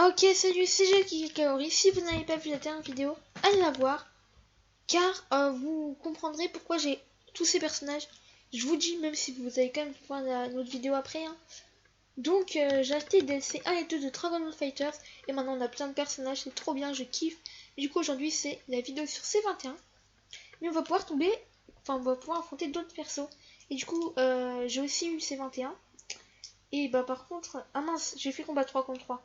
Ok, salut, c'est Gilles qui Kaori. Si vous n'avez pas vu la dernière vidéo, allez la voir, car vous comprendrez pourquoi j'ai tous ces personnages. Je vous dis, même si vous allez quand même voir notre vidéo après. Hein. Donc, j'ai acheté DLC 1 et 2 de Dragon Ball Fighters, et maintenant on a plein de personnages, c'est trop bien, je kiffe. Et du coup, aujourd'hui, c'est la vidéo sur C21. Mais on va pouvoir tomber, enfin, on va pouvoir affronter d'autres persos. Et du coup, j'ai aussi eu C21. Et bah, par contre, ah mince, j'ai fait combat 3 contre 3.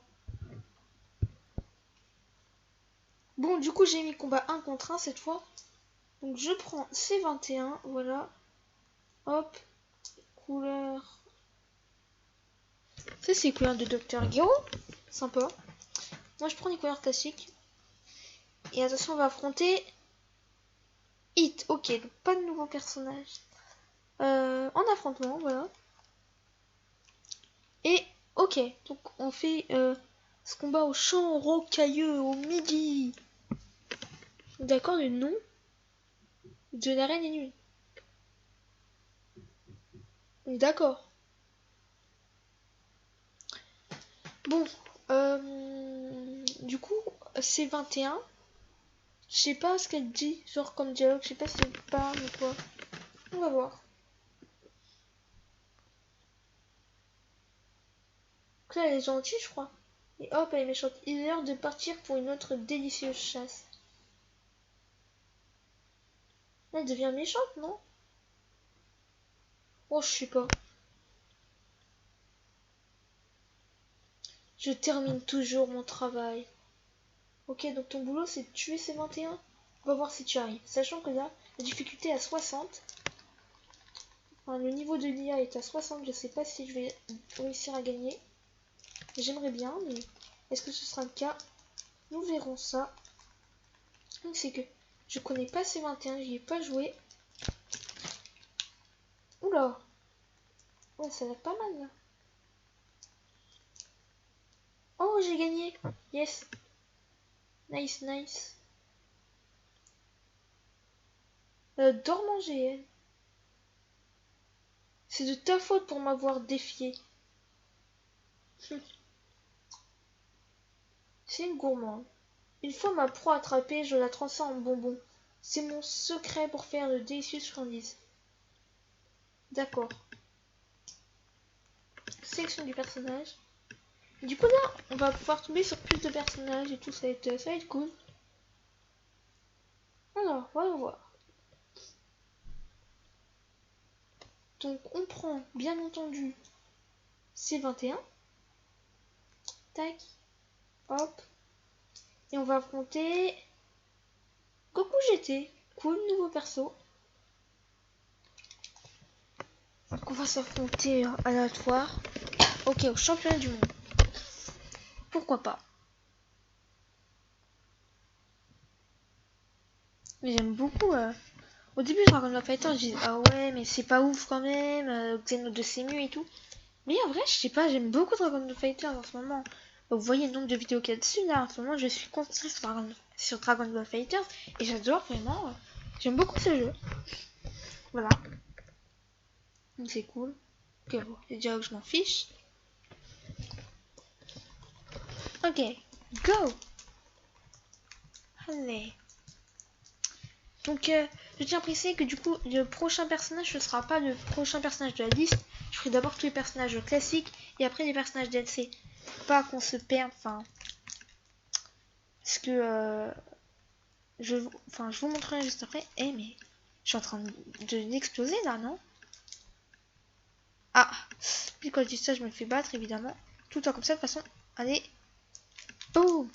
Bon, du coup, j'ai mis combat 1 contre 1 cette fois. Donc, je prends C21, voilà. Hop, couleur. Ça, c'est les couleurs de Dr. Gero. Sympa. Moi, je prends les couleurs classiques. Et attention, on va affronter Hit. Ok, donc pas de nouveaux personnages. En affrontement, voilà. Et, ok, donc on fait ce combat au champ rocailleux, au midi. D'accord, le nom de la reine est nul. D'accord. Bon, du coup, c'est 21. Je sais pas ce qu'elle dit, genre comme dialogue, je sais pas si elle parle ou quoi. On va voir. Donc là, elle est gentille, je crois. Et hop, elle est méchante. Il est l'heure de partir pour une autre délicieuse chasse. Là, elle devient méchante, non? Oh, je sais pas. Je termine toujours mon travail. Ok, donc ton boulot, c'est de tuer ces 21. On va voir si tu arrives. Sachant que là, la difficulté est à 60. Enfin, le niveau de l'IA est à 60. Je sais pas si je vais réussir à gagner. J'aimerais bien, mais est-ce que ce sera le cas? Nous verrons ça. C'est que je connais pas ces 21, j'y ai pas joué. Oula. Ouais, ça va pas mal là. Oh, j'ai gagné. Yes. Nice, nice. Dors manger, elle. C'est de ta faute pour m'avoir défié. C'est une gourmande. Une fois ma proie attrapée, je la transforme en bonbon. C'est mon secret pour faire de délicieuses friandises. D'accord. Sélection du personnage. Du coup là, on va pouvoir tomber sur plus de personnages et tout, ça va être cool. Alors, on va voir. Donc on prend bien entendu C21. Tac. Hop. Et on va affronter Goku GT. Cool, nouveau perso. Donc on va s'affronter aléatoire. Ok, au championnat du monde. Pourquoi pas. Mais j'aime beaucoup. Au début, Dragon Ball Fighter, je disais ah ouais, mais c'est pas ouf quand même. Xeno 2 c'est mieux et tout. Mais en vrai, je sais pas, j'aime beaucoup Dragon Ball Fighter en ce moment. Vous voyez le nombre de vidéos qu'il y a dessus là. En ce moment, je suis concentrée sur Dragon Ball Fighter et j'adore vraiment. J'aime beaucoup ce jeu. Voilà. Donc c'est cool. Ok, bon, c'est déjà que je m'en fiche. Ok, go. Allez. Donc, je tiens à préciser que du coup, le prochain personnage, ce sera pas le prochain personnage de la liste. Je ferai d'abord tous les personnages classiques et après les personnages DLC. Pas qu'on se perde, enfin. Parce que je vous montrerai juste après. Eh, mais je suis en train de l'exploser là, non? Ah, puis quand je dis ça, je me fais battre évidemment. Tout le temps comme ça, de toute façon. Allez, boum.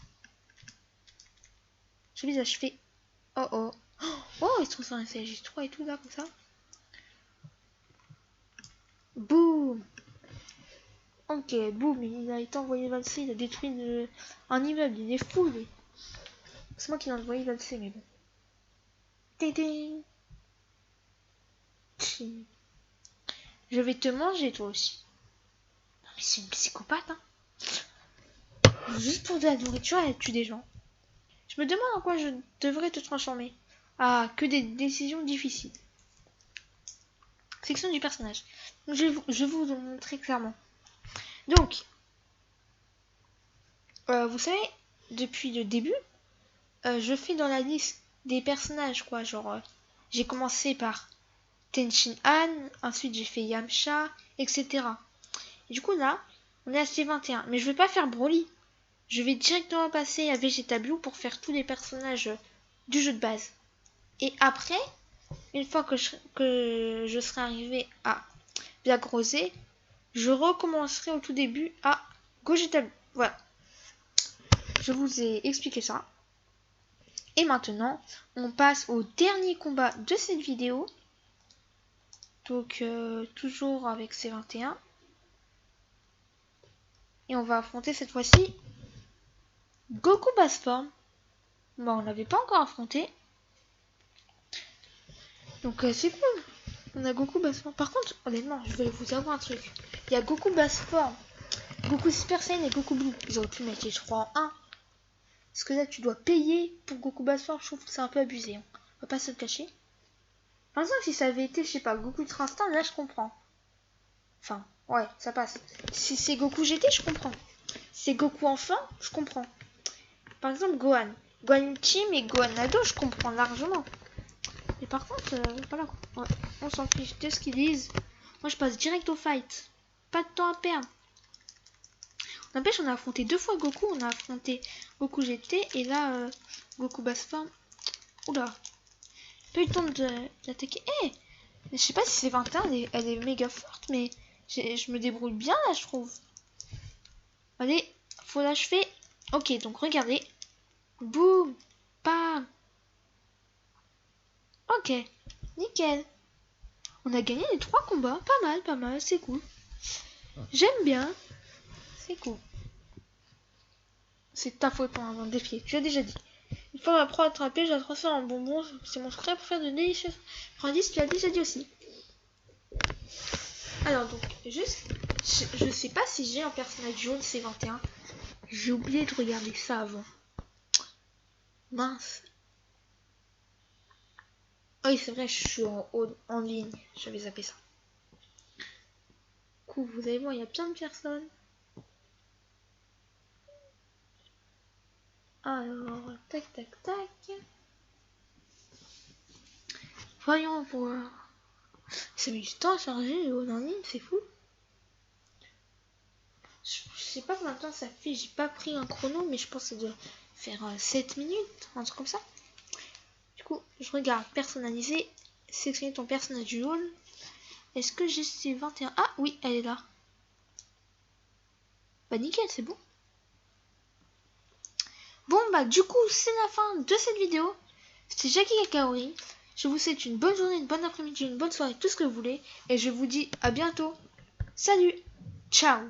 Je vise achever. Oh oh. Oh, il se transforme en CJ3 et tout là, comme ça. Boum. Ok, boum, il a été envoyé valser, il a détruit un immeuble, il est fou lui. C'est moi qui l'ai envoyé valser, mais bon. Tédé. Je vais te manger toi aussi. Non mais c'est une psychopathe, hein. Juste pour de la nourriture, elle tue des gens. Je me demande en quoi je devrais te transformer. Ah, que des décisions difficiles. Section du personnage. Donc, je vais vous le montrer clairement. Donc, vous savez, depuis le début, je fais dans la liste des personnages, quoi. Genre, j'ai commencé par Tenshin Han, ensuite j'ai fait Yamcha, etc. Et du coup, là, on est à C21. Mais je vais pas faire Broly. Je vais directement passer à Vegeta Blue pour faire tous les personnages du jeu de base. Et après, une fois que je serai arrivé à Black Rosé, je recommencerai au tout début à Gogeta Blue. Voilà. Je vous ai expliqué ça. Et maintenant, on passe au dernier combat de cette vidéo. Donc, toujours avec C21. Et on va affronter cette fois-ci Goku basse forme. Bon, on l'avait pas encore affronté. Donc, c'est cool. On a Goku basse forme. Par contre, honnêtement, je vais vous avouer un truc. Il y a Goku basse forme, Goku Super Saiyan et Goku Blue. Ils auraient pu mettre les 3 en 1. Parce que là, tu dois payer pour Goku basse forme. Je trouve que c'est un peu abusé. Hein. On va pas se le cacher. Par exemple, si ça avait été, je sais pas, Goku Ultra Instinct, là, je comprends. Enfin, ouais, ça passe. Si c'est Goku GT, je comprends. Si c'est Goku Enfant, je comprends. Par exemple, Gohan. Gohan Ultime et Gohan Ado, je comprends largement. Mais par contre, voilà quoi. Ouais, on s'en fiche de ce qu'ils disent. Moi, je passe direct au fight. Pas de temps à perdre. N'empêche, on a affronté 2 fois Goku. On a affronté Goku GT et là, Goku basse forme. Oula. Pas eu le temps d'attaquer. Eh, je sais pas si c'est 21, elle est méga forte, mais je me débrouille bien là, je trouve. Allez, faut l'achever. Ok, donc regardez. Boum. Bam. Ok, nickel. On a gagné les 3 combats. Pas mal, c'est cool. J'aime bien. C'est cool. C'est ta faute pour un défi. Tu l'as déjà dit. Une fois ma proie attrapée, je la transforme en bonbon. C'est mon secret pour faire de délicieuses friandises. Tu l'as déjà dit aussi. Alors donc, juste, je sais pas si j'ai un personnage jaune C21. J'ai oublié de regarder ça avant. Mince. Oui, c'est vrai, je suis en ligne. J'avais zappé ça. Cool, vous allez voir, il y a plein de personnes. Alors, tac, tac, tac. Voyons voir. Ça met du temps à charger le haut en ligne, c'est fou. Je sais pas combien de temps ça fait, j'ai pas pris un chrono, mais je pense que ça doit faire 7 minutes, un truc comme ça. Du coup, je regarde personnaliser, sélectionner ton personnage du hall. Est-ce que j'ai ces 21? Ah oui, elle est là. Bah nickel, c'est bon. Bon bah du coup, c'est la fin de cette vidéo. C'était Jackie Kakaori. Je vous souhaite une bonne journée, une bonne après-midi, une bonne soirée, tout ce que vous voulez. Et je vous dis à bientôt. Salut, ciao.